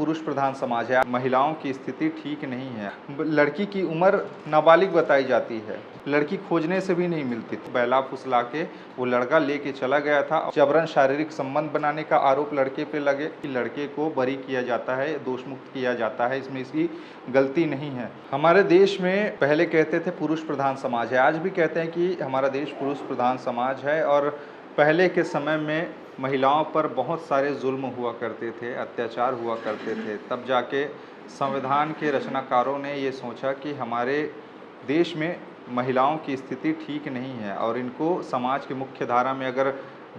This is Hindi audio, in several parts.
पुरुष प्रधान समाज है, महिलाओं की स्थिति ठीक नहीं है। लड़की की उम्र नाबालिग बताई जाती है, लड़की खोजने से भी नहीं मिलती। बहला फुसला के वो लड़का लेके चला गया था। जबरन शारीरिक संबंध बनाने का आरोप लड़के पे लगे कि लड़के को बरी किया जाता है, दोष मुक्त किया जाता है, इसमें इसकी गलती नहीं है। हमारे देश में पहले कहते थे पुरुष प्रधान समाज है, आज भी कहते हैं कि हमारा देश पुरुष प्रधान समाज है। और पहले के समय में महिलाओं पर बहुत सारे जुल्म हुआ करते थे, अत्याचार हुआ करते थे। तब जाके संविधान के रचनाकारों ने ये सोचा कि हमारे देश में महिलाओं की स्थिति ठीक नहीं है और इनको समाज के मुख्य धारा में अगर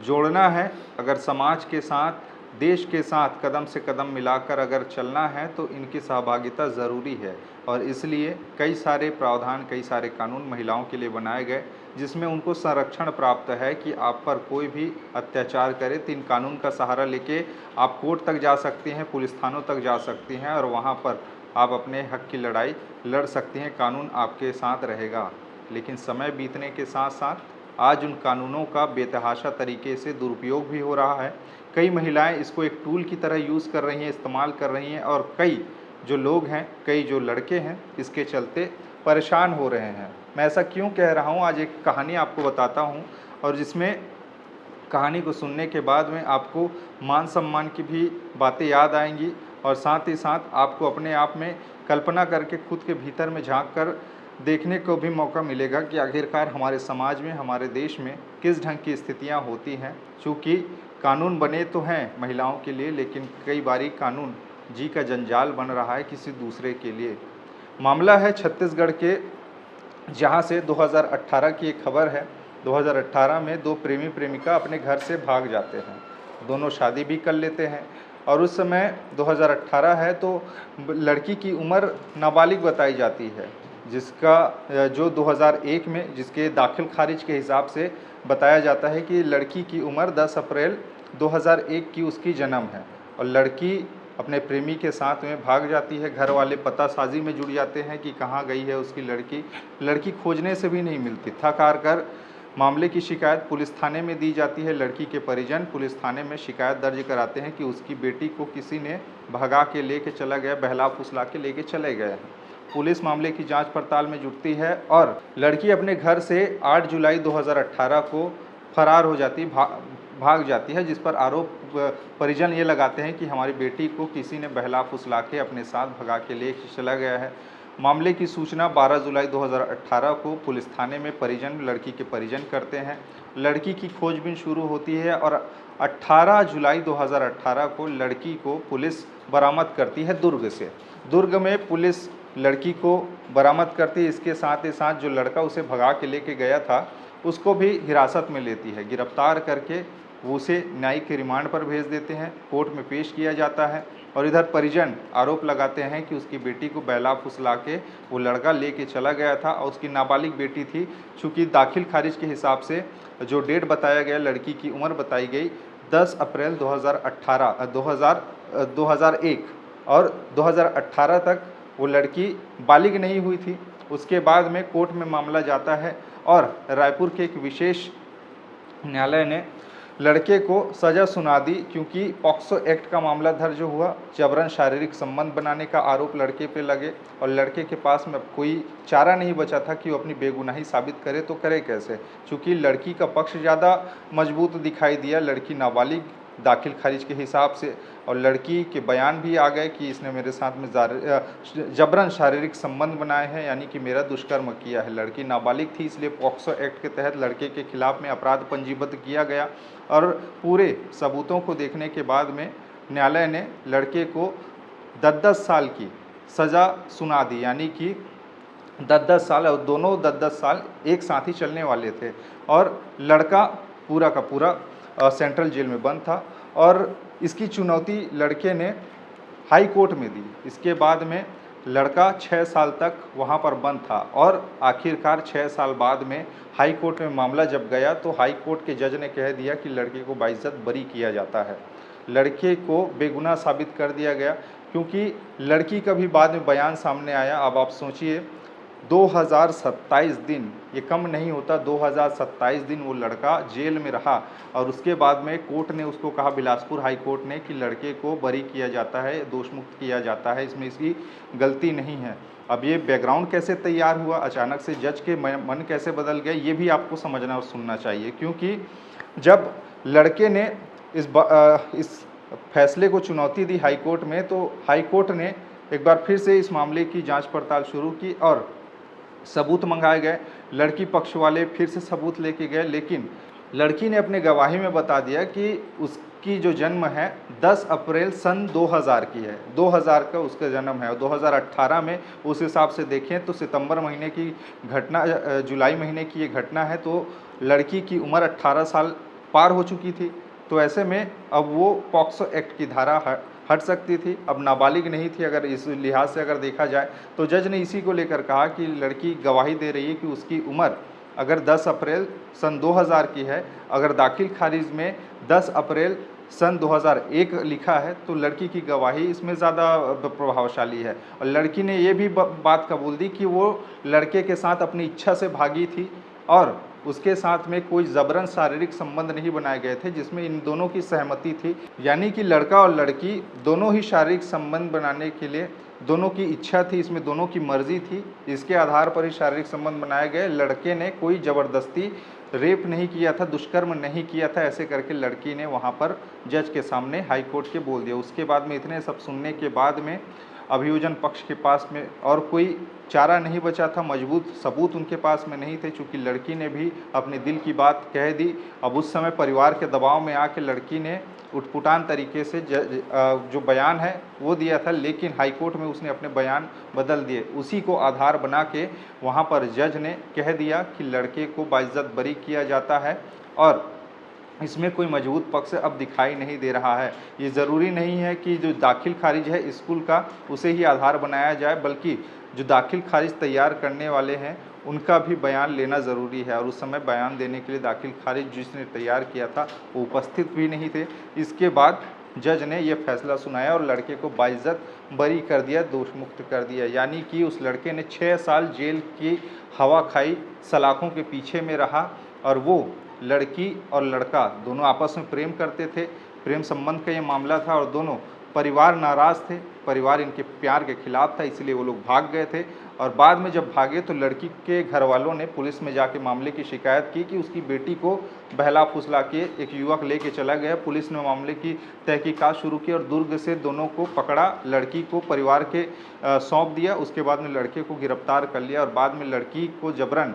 जोड़ना है, अगर समाज के साथ, देश के साथ कदम से कदम मिलाकर अगर चलना है तो इनकी सहभागिता ज़रूरी है। और इसलिए कई सारे प्रावधान, कई सारे कानून महिलाओं के लिए बनाए गए, जिसमें उनको संरक्षण प्राप्त है कि आप पर कोई भी अत्याचार करे तो इन कानून का सहारा लेके आप कोर्ट तक जा सकती हैं, पुलिस थानों तक जा सकती हैं और वहाँ पर आप अपने हक की लड़ाई लड़ सकती हैं। कानून आपके साथ रहेगा। लेकिन समय बीतने के साथ साथ आज उन कानूनों का बेतहाशा तरीके से दुरुपयोग भी हो रहा है। कई महिलाएं इसको एक टूल की तरह यूज़ कर रही हैं, इस्तेमाल कर रही हैं और कई जो लोग हैं, कई जो लड़के हैं, इसके चलते परेशान हो रहे हैं। मैं ऐसा क्यों कह रहा हूँ, आज एक कहानी आपको बताता हूँ और जिसमें कहानी को सुनने के बाद में आपको मान सम्मान की भी बातें याद आएंगी और साथ ही साथ आपको अपने आप में कल्पना करके खुद के भीतर में झांक कर देखने को भी मौका मिलेगा कि आखिरकार हमारे समाज में, हमारे देश में किस ढंग की स्थितियां होती हैं। चूँकि कानून बने तो हैं महिलाओं के लिए, लेकिन कई बारी कानून जी का जंजाल बन रहा है किसी दूसरे के लिए। मामला है छत्तीसगढ़ के, जहां से 2018 की एक खबर है। 2018 में दो प्रेमी प्रेमिका अपने घर से भाग जाते हैं, दोनों शादी भी कर लेते हैं और उस समय 2018 है तो लड़की की उम्र नाबालिग बताई जाती है, जिसका जो 2001 में जिसके दाखिल खारिज के हिसाब से बताया जाता है कि लड़की की उम्र 10 अप्रैल 2001 की उसकी जन्म है और लड़की अपने प्रेमी के साथ में भाग जाती है। घर वाले पतासाजी में जुड़ जाते हैं कि कहाँ गई है उसकी लड़की खोजने से भी नहीं मिलती। थक हार कर मामले की शिकायत पुलिस थाने में दी जाती है। लड़की के परिजन पुलिस थाने में शिकायत दर्ज कराते हैं कि उसकी बेटी को किसी ने भगा के लेके चला गया, बहला फुसला के लेके चले गए हैं। पुलिस मामले की जांच पड़ताल में जुटती है और लड़की अपने घर से 8 जुलाई 2018 को फरार हो जाती, भाग जाती है, जिस पर आरोप परिजन ये लगाते हैं कि हमारी बेटी को किसी ने बहला फुसला के अपने साथ भगा के ले चला गया है। मामले की सूचना 12 जुलाई 2018 को पुलिस थाने में लड़की के परिजन करते हैं। लड़की की खोजबीन शुरू होती है और 18 जुलाई 2018 को लड़की को पुलिस बरामद करती है दुर्ग से। दुर्ग में पुलिस लड़की को बरामद करती है, इसके साथ ही साथ जो लड़का उसे भगा के लेके गया था उसको भी हिरासत में लेती है। गिरफ्तार करके वो उसे न्यायिक रिमांड पर भेज देते हैं, कोर्ट में पेश किया जाता है और इधर परिजन आरोप लगाते हैं कि उसकी बेटी को बहला फुसला के वो लड़का लेके चला गया था और उसकी नाबालिग बेटी थी। चूँकि दाखिल खारिज के हिसाब से जो डेट बताया गया, लड़की की उम्र बताई गई 10 अप्रैल 2001 और 2018 तक वो लड़की बालिग नहीं हुई थी। उसके बाद में कोर्ट में मामला जाता है और रायपुर के एक विशेष न्यायालय ने लड़के को सज़ा सुना दी, क्योंकि पॉक्सो एक्ट का मामला दर्ज हुआ। जबरन शारीरिक संबंध बनाने का आरोप लड़के पे लगे और लड़के के पास में कोई चारा नहीं बचा था कि वो अपनी बेगुनाही साबित करे, तो करे कैसे। चूँकि लड़की का पक्ष ज़्यादा मजबूत दिखाई दिया, लड़की नाबालिग दाखिल खारिज के हिसाब से, और लड़की के बयान भी आ गए कि इसने मेरे साथ में जबरन शारीरिक संबंध बनाए हैं, यानी कि मेरा दुष्कर्म किया है। लड़की नाबालिग थी, इसलिए पॉक्सो एक्ट के तहत लड़के के खिलाफ में अपराध पंजीबद्ध किया गया और पूरे सबूतों को देखने के बाद में न्यायालय ने लड़के को 10-10 साल की सज़ा सुना दी, यानी कि 10-10 साल, और दोनों 10-10 साल एक साथ ही चलने वाले थे और लड़का पूरा का पूरा सेंट्रल जेल में बंद था। और इसकी चुनौती लड़के ने हाई कोर्ट में दी। इसके बाद में लड़का 6 साल तक वहाँ पर बंद था और आखिरकार 6 साल बाद में हाई कोर्ट में मामला जब गया तो हाई कोर्ट के जज ने कह दिया कि लड़के को बाइज्जत बरी किया जाता है। लड़के को बेगुनाह साबित कर दिया गया, क्योंकि लड़की का भी बाद में बयान सामने आया। अब आप सोचिए, 2027 दिन, ये कम नहीं होता, 2027 दिन वो लड़का जेल में रहा और उसके बाद में कोर्ट ने उसको कहा, बिलासपुर हाई कोर्ट ने, कि लड़के को बरी किया जाता है, दोष मुक्त किया जाता है, इसमें इसकी गलती नहीं है। अब ये बैकग्राउंड कैसे तैयार हुआ, अचानक से जज के मन कैसे बदल गए, ये भी आपको समझना और सुनना चाहिए। क्योंकि जब लड़के ने इस फैसले को चुनौती दी हाई कोर्ट में, तो हाई कोर्ट ने एक बार फिर से इस मामले की जांच पड़ताल शुरू की और सबूत मंगाए गए। लड़की पक्ष वाले फिर से सबूत लेके गए, लेकिन लड़की ने अपने गवाही में बता दिया कि उसकी जो जन्म है 10 अप्रैल सन 2000 की है, 2000 का उसका जन्म है। और 2018 में उस हिसाब से देखें तो सितंबर महीने की घटना, जुलाई महीने की ये घटना है, तो लड़की की उम्र 18 साल पार हो चुकी थी। तो ऐसे में अब वो पॉक्सो एक्ट की धारा हट सकती थी, अब नाबालिग नहीं थी। अगर इस लिहाज से अगर देखा जाए तो जज ने इसी को लेकर कहा कि लड़की गवाही दे रही है कि उसकी उम्र अगर 10 अप्रैल सन 2000 की है, अगर दाखिल खारिज में 10 अप्रैल सन 2001 लिखा है, तो लड़की की गवाही इसमें ज़्यादा प्रभावशाली है। और लड़की ने ये भी बात कबूल दी कि वो लड़के के साथ अपनी इच्छा से भागी थी और उसके साथ में कोई ज़बरन शारीरिक संबंध नहीं बनाए गए थे, जिसमें इन दोनों की सहमति थी। यानी कि लड़का और लड़की दोनों ही शारीरिक संबंध बनाने के लिए दोनों की इच्छा थी, इसमें दोनों की मर्जी थी, इसके आधार पर ही शारीरिक संबंध बनाए गए। लड़के ने कोई ज़बरदस्ती रेप नहीं किया था, दुष्कर्म नहीं किया था, ऐसे करके लड़की ने वहाँ पर जज के सामने हाई कोर्ट के बोल दिया। उसके बाद में इतने सब सुनने के बाद में अभियोजन पक्ष के पास में और कोई चारा नहीं बचा था, मजबूत सबूत उनके पास में नहीं थे, चूँकि लड़की ने भी अपने दिल की बात कह दी। अब उस समय परिवार के दबाव में आके लड़की ने उटपुटान तरीके से जो बयान है वो दिया था, लेकिन हाई कोर्ट में उसने अपने बयान बदल दिए। उसी को आधार बना के वहाँ पर जज ने कह दिया कि लड़के को बाइज्जत बरी किया जाता है और इसमें कोई मजबूत पक्ष अब दिखाई नहीं दे रहा है। ये ज़रूरी नहीं है कि जो दाखिल खारिज है स्कूल का उसे ही आधार बनाया जाए, बल्कि जो दाखिल खारिज तैयार करने वाले हैं उनका भी बयान लेना ज़रूरी है। और उस समय बयान देने के लिए दाखिल खारिज जिसने तैयार किया था वो उपस्थित भी नहीं थे। इसके बाद जज ने यह फैसला सुनाया और लड़के को बाइज्जत बरी कर दिया, दोष मुक्त कर दिया। यानी कि उस लड़के ने 6 साल जेल की हवा खाई, सलाखों के पीछे में रहा और वो लड़की और लड़का दोनों आपस में प्रेम करते थे, प्रेम संबंध का ये मामला था और दोनों परिवार नाराज़ थे, परिवार इनके प्यार के खिलाफ था, इसलिए वो लोग भाग गए थे। और बाद में जब भागे तो लड़की के घर वालों ने पुलिस में जाके मामले की शिकायत की कि उसकी बेटी को बहला फुसला के एक युवक लेके चला गया। पुलिस ने मामले की तहकीकात शुरू की और दुर्ग से दोनों को पकड़ा, लड़की को परिवार के सौंप दिया। उसके बाद में लड़के को गिरफ्तार कर लिया और बाद में लड़की को जबरन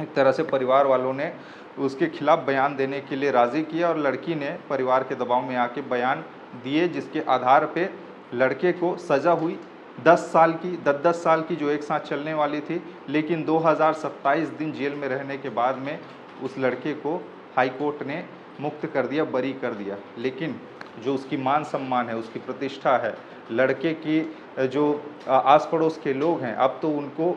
एक तरह से परिवार वालों ने उसके खिलाफ बयान देने के लिए राज़ी किया और लड़की ने परिवार के दबाव में आके बयान दिए, जिसके आधार पे लड़के को सज़ा हुई 10 साल की, 10 साल की जो एक साथ चलने वाली थी। लेकिन 2027 दिन जेल में रहने के बाद में उस लड़के को हाई कोर्ट ने मुक्त कर दिया, बरी कर दिया। लेकिन जो उसकी मान सम्मान है, उसकी प्रतिष्ठा है, लड़के की जो आस पड़ोस के लोग हैं, अब तो उनको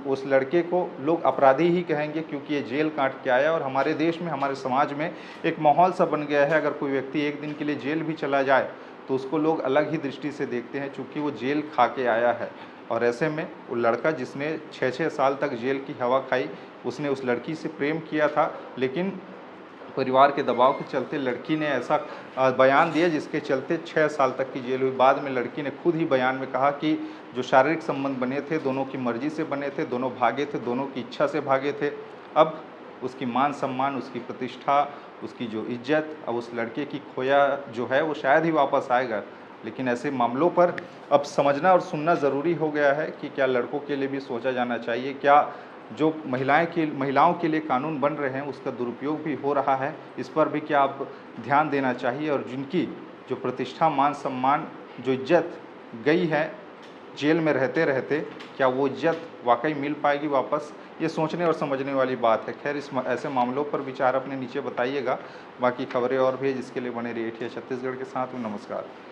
उस लड़के को लोग अपराधी ही कहेंगे, क्योंकि ये जेल काट के आया। और हमारे देश में, हमारे समाज में एक माहौल सा बन गया है, अगर कोई व्यक्ति एक दिन के लिए जेल भी चला जाए तो उसको लोग अलग ही दृष्टि से देखते हैं, चूँकि वो जेल खा के आया है। और ऐसे में वो लड़का जिसने 6-6 साल तक जेल की हवा खाई, उसने उस लड़की से प्रेम किया था, लेकिन परिवार के दबाव के चलते लड़की ने ऐसा बयान दिया जिसके चलते 6 साल तक की जेल हुई। बाद में लड़की ने खुद ही बयान में कहा कि जो शारीरिक संबंध बने थे दोनों की मर्जी से बने थे, दोनों भागे थे, दोनों की इच्छा से भागे थे। अब उसकी मान सम्मान, उसकी प्रतिष्ठा, उसकी जो इज्जत, अब उस लड़के की खोया जो है वो शायद ही वापस आएगा। लेकिन ऐसे मामलों पर अब समझना और सुनना ज़रूरी हो गया है कि क्या लड़कों के लिए भी सोचा जाना चाहिए, क्या जो महिलाओं के लिए कानून बन रहे हैं उसका दुरुपयोग भी हो रहा है, इस पर भी क्या आप ध्यान देना चाहिए। और जिनकी जो प्रतिष्ठा, मान सम्मान, जो इज्जत गई है जेल में रहते रहते, क्या वो इज्जत वाकई मिल पाएगी वापस, ये सोचने और समझने वाली बात है। खैर, इस ऐसे मामलों पर विचार अपने नीचे बताइएगा। बाकी खबरें और भी है जिसके लिए बने रहिए छत्तीसगढ़ के साथ में। नमस्कार।